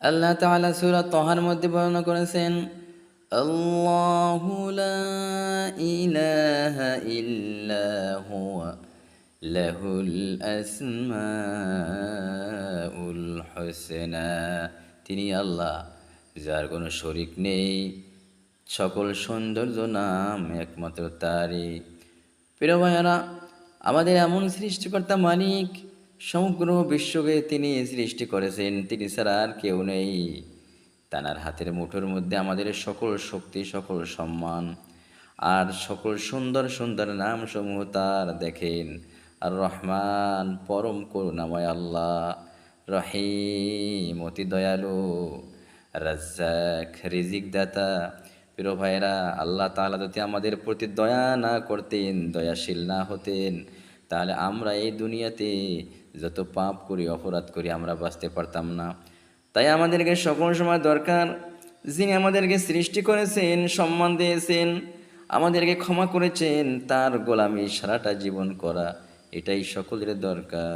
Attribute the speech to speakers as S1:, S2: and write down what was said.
S1: আল্লাহ তাআলা সূরা তাহার মধ্যে বর্ণনা করেছেন, আল্লাহু লা ইলাহা ইল্লা হুয়া লাহুল আসমাউল হুসনা। তিনি আল্লাহ, যার কোনো শরিক নেই, সকল সৌন্দর্য নাম একমাত্র তারই। প্রিয় ভাইয়ারা, আমাদের এমন সৃষ্টিকর্তা মালিক, সমগ্র বিশ্বকে তিনি সৃষ্টি করেছেন, তিনি ছাড়া আর কেউ নেই। তানার হাতের মুঠোর মধ্যে আমাদের সকল শক্তি, সকল সম্মান আর সকল সুন্দর সুন্দর নামসমূহ তার। দেখেন, আর রহমান পরম করুণাময় আল্লাহ, রহিম অতি দয়ালু, রাজ্জাক রিজিক দাতা। প্রিয় ভাইরা, আল্লাহ তাআলা যদি আমাদের প্রতি দয়া না করতেন, দয়াশীল না হতেন, তাহলে আমরা এই দুনিয়াতে যত পাপ করি, অপরাধ করি, আমরা বাঁচতে পারতাম না। তাই আমাদেরকে সকল সময় দরকার, যিনি আমাদেরকে সৃষ্টি করেছেন, সম্মান দিয়েছেন, আমাদেরকে ক্ষমা করেছেন, তার গোলামি সারাটা জীবন করা, এটাই সকলের দরকার।